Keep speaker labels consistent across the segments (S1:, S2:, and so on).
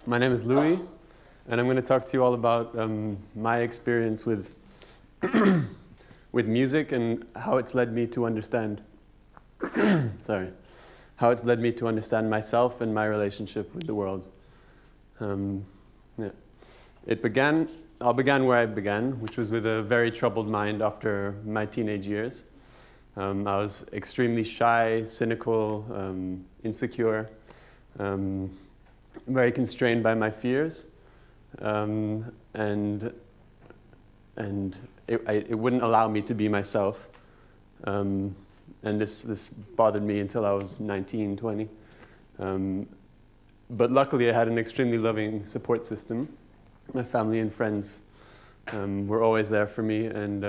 S1: My name is Louis, and I'm going to talk to you all about my experience with, with music and how it's led me to understand, how it's led me to understand myself and my relationship with the world. Yeah. I began where I began, which was with a very troubled mind after my teenage years. I was extremely shy, cynical, insecure, very constrained by my fears, and it wouldn't allow me to be myself. And this bothered me until I was 19, 20. But luckily I had an extremely loving support system. My family and friends were always there for me, and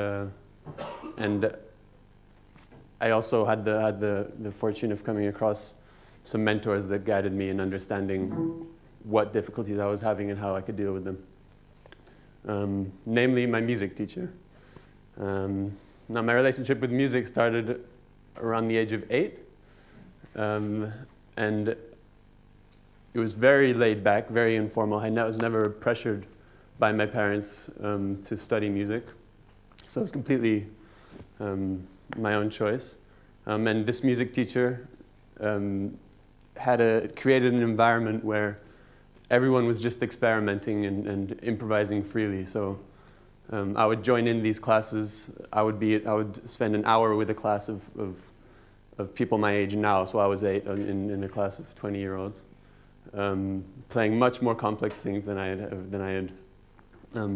S1: I also had the fortune of coming across some mentors that guided me in understanding what difficulties I was having and how I could deal with them. Namely, my music teacher. Now, my relationship with music started around the age of 8, and it was very laid back, very informal. I was never pressured by my parents to study music, so it was completely my own choice. And this music teacher created an environment where everyone was just experimenting and improvising freely. So I would join in these classes. I would spend an hour with a class of people my age now. So I was 8 in a class of 20-year-olds, playing much more complex things than I had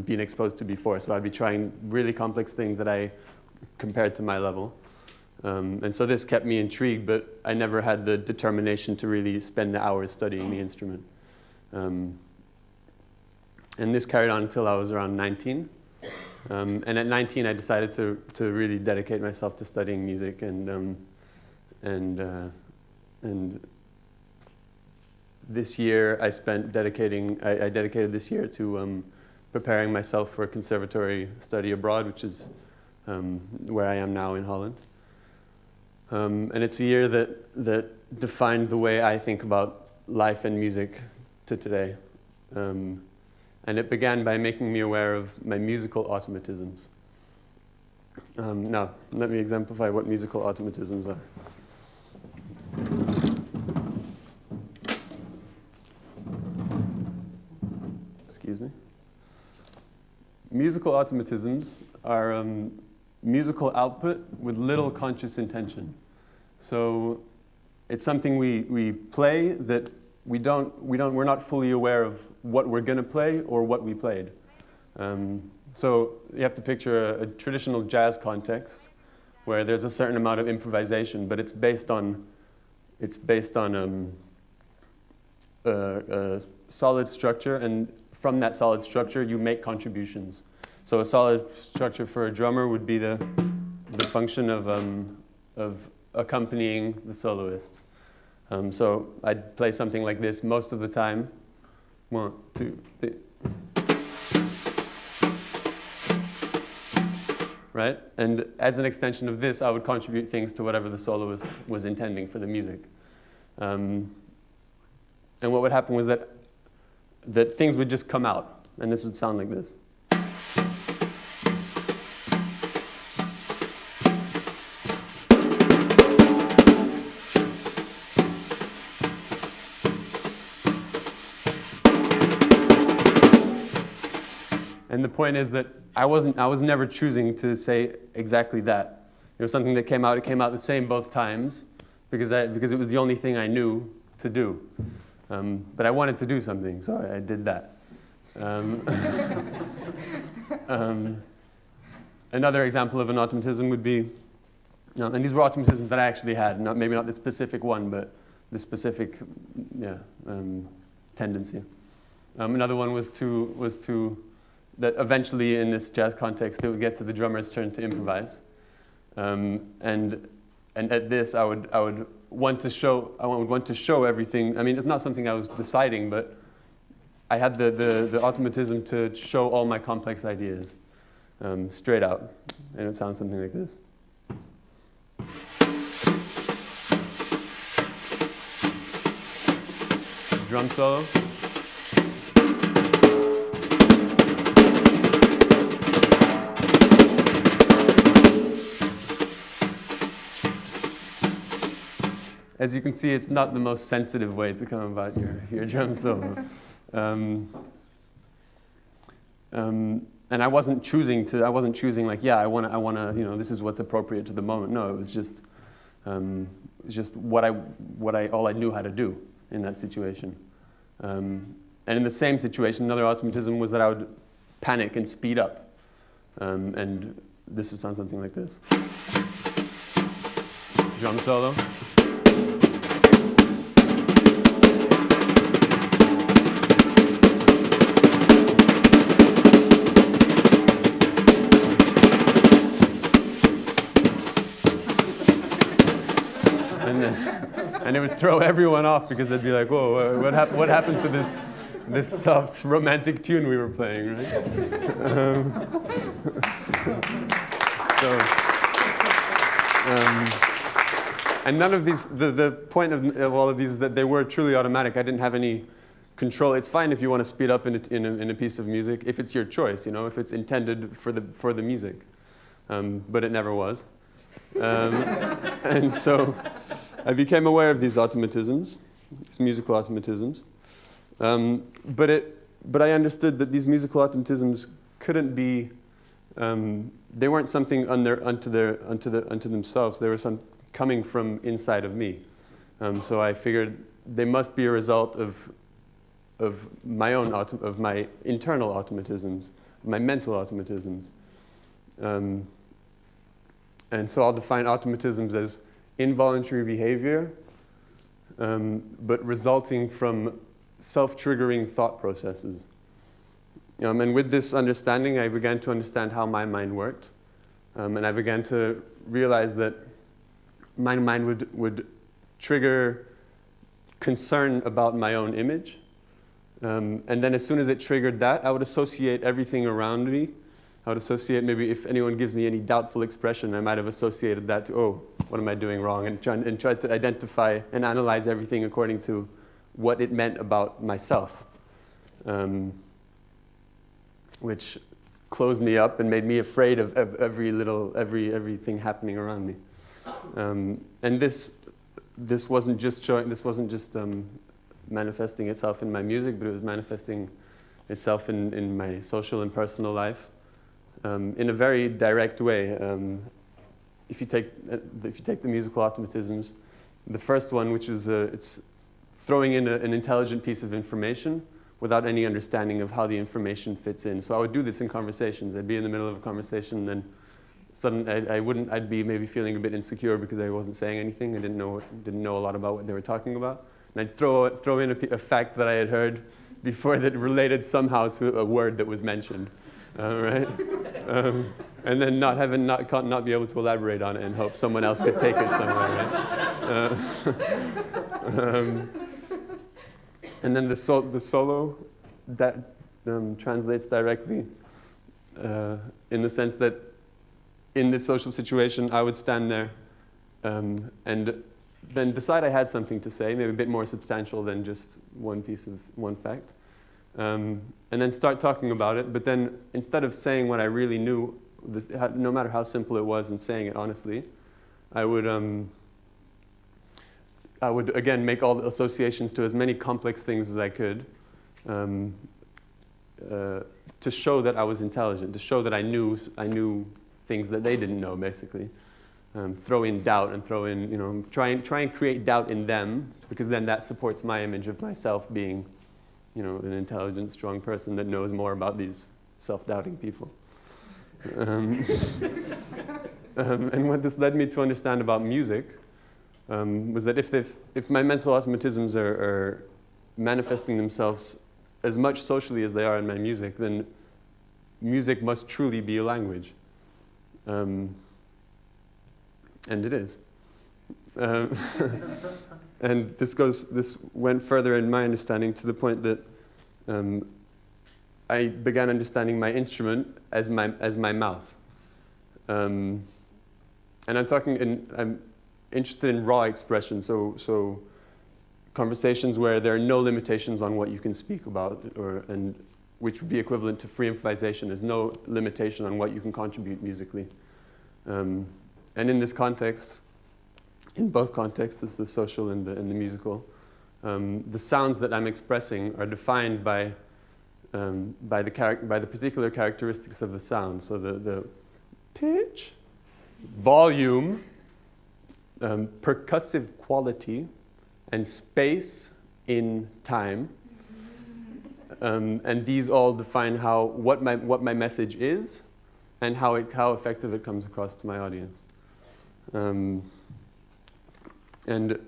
S1: been exposed to before. So I'd be trying really complex things that I compared to my level. And so this kept me intrigued, but I never had the determination to really spend the hours studying the instrument. And this carried on until I was around 19. And at 19, I decided to really dedicate myself to studying music, and this year I dedicated this year to preparing myself for a conservatory study abroad, which is where I am now in Holland. And it's a year that defined the way I think about life and music to today. And it began by making me aware of my musical automatisms. Now, let me exemplify what musical automatisms are. Excuse me. Musical automatisms are musical output with little conscious intention. So it's something we play that we're not fully aware of what we're going to play or what we played. So you have to picture a traditional jazz context where there's a certain amount of improvisation, but it's based on a solid structure, and from that solid structure you make contributions. So a solid structure for a drummer would be the function of accompanying the soloists. So I'd play something like this most of the time. 1, 2, 3. Right? And as an extension of this, I would contribute things to whatever the soloist was intending for the music. And what would happen was that things would just come out, and this would sound like this. And the point is that I was never choosing to say exactly that. It was something that came out. It came out the same both times because it was the only thing I knew to do. But I wanted to do something, so I did that. Another example of an automatism would be, and these were automatisms that I actually had. Maybe not the specific one, but the specific tendency. Another one was that eventually in this jazz context, it would get to the drummer's turn to improvise. And at this, I would want to show everything. I mean, it's not something I was deciding, but I had the automatism to show all my complex ideas straight out. And it sounds something like this. Drum solo. as you can see, it's not the most sensitive way to come about your drum solo. And I wasn't choosing like, yeah, I wanna, you know, this is what's appropriate to the moment. No, it was just all I knew how to do in that situation. And in the same situation, another automatism was that I would panic and speed up. And this would sound something like this. Drum solo. And it would throw everyone off because they'd be like, whoa, what happened to this soft romantic tune we were playing, right? And none of these, the point of all of these is that they were truly automatic. I didn't have any control. It's fine if you want to speed up in a piece of music, if it's your choice, you know, if it's intended for the music. But it never was. And so I became aware of these automatisms, these musical automatisms. But I understood that these musical automatisms couldn't be, they weren't something unto themselves. They were coming from inside of me. So I figured they must be a result of my own, of my internal automatisms, my mental automatisms. And so I'll define automatisms as involuntary behavior, but resulting from self-triggering thought processes. And with this understanding, I began to understand how my mind worked. And I began to realize that my mind would trigger concern about my own image. And then as soon as it triggered that, I would associate everything around me. I would associate, maybe if anyone gives me any doubtful expression, I might have associated that to, oh, what am I doing wrong? And try to identify and analyze everything according to what it meant about myself. Which closed me up and made me afraid of everything happening around me. And this wasn't just manifesting itself in my music, but it was manifesting itself in my social and personal life. In a very direct way. If you take the musical automatisms, the first one, which is it's throwing in an intelligent piece of information without any understanding of how the information fits in. So I would do this in conversations. I'd be in the middle of a conversation, and then suddenly I'd be maybe feeling a bit insecure because I wasn't saying anything. I didn't know a lot about what they were talking about, and I'd throw in a fact that I had heard before that related somehow to a word that was mentioned. Right? And then not be able to elaborate on it and hope someone else could take it somewhere, right? And then the solo, that translates directly in the sense that in this social situation, I would stand there and then decide I had something to say, maybe a bit more substantial than just one fact. And then start talking about it, but then instead of saying what I really knew, no matter how simple it was, and saying it honestly, I would again make all the associations to as many complex things as I could to show that I was intelligent, to show that I knew things that they didn't know, basically. Throw in doubt and throw in, you know, try and create doubt in them, because then that supports my image of myself being, you know, an intelligent, strong person that knows more about these self-doubting people. And what this led me to understand about music was that if my mental automatisms are manifesting themselves as much socially as they are in my music, then music must truly be a language. And it is. And this went further in my understanding to the point that I began understanding my instrument as my mouth. And I'm interested in raw expression, so conversations where there are no limitations on what you can speak about, and which would be equivalent to free improvisation. There's no limitation on what you can contribute musically. And in this context, in both contexts, the social and the musical. The sounds that I'm expressing are defined by the particular characteristics of the sound. So the pitch, volume, percussive quality, and space in time. And these all define what my message is and how effective it comes across to my audience. And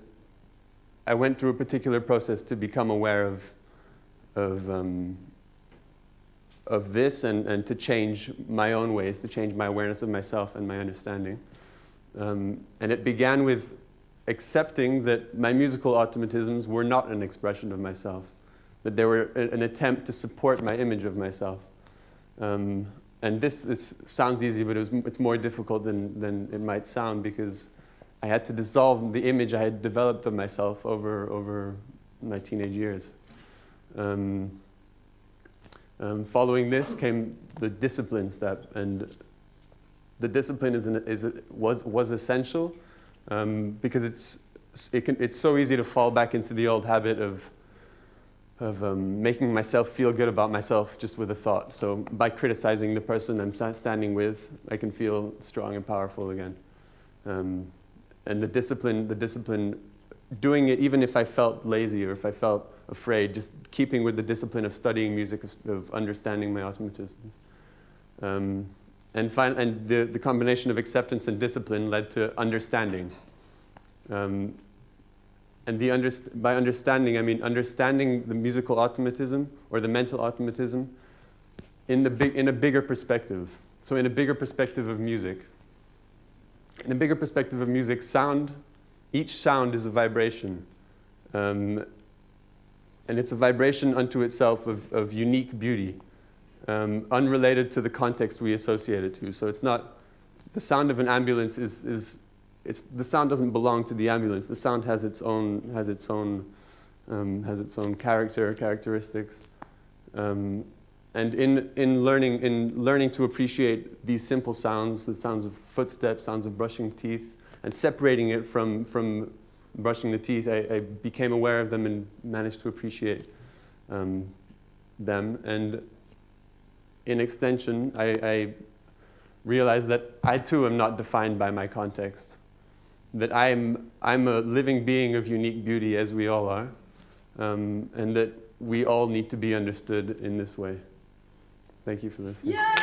S1: I went through a particular process to become aware of this and to change my own ways, to change my awareness of myself and my understanding. And it began with accepting that my musical automatisms were not an expression of myself, that they were an attempt to support my image of myself. And this sounds easy, but it's more difficult than it might sound, because I had to dissolve the image I had developed of myself over my teenage years. Following this came the discipline step, and the discipline was essential because it's so easy to fall back into the old habit of making myself feel good about myself just with a thought. So by criticizing the person I'm standing with, I can feel strong and powerful again. And the discipline, doing it even if I felt lazy or if I felt afraid, just keeping with the discipline of studying music, of understanding my automatisms. And the combination of acceptance and discipline led to understanding. And by understanding, I mean understanding the musical automatism or the mental automatism in a bigger perspective. So in a bigger perspective of music. In a bigger perspective of music, each sound is a vibration. And it's a vibration unto itself of unique beauty, unrelated to the context we associate it to. So it's not, the sound of an ambulance the sound doesn't belong to the ambulance. The sound has its own characteristics. And in learning to appreciate these simple sounds, the sounds of footsteps, sounds of brushing teeth, and separating it from brushing the teeth, I became aware of them and managed to appreciate them. And in extension, I realized that I too am not defined by my context, that I'm a living being of unique beauty, as we all are, and that we all need to be understood in this way. Thank you for listening. Yeah!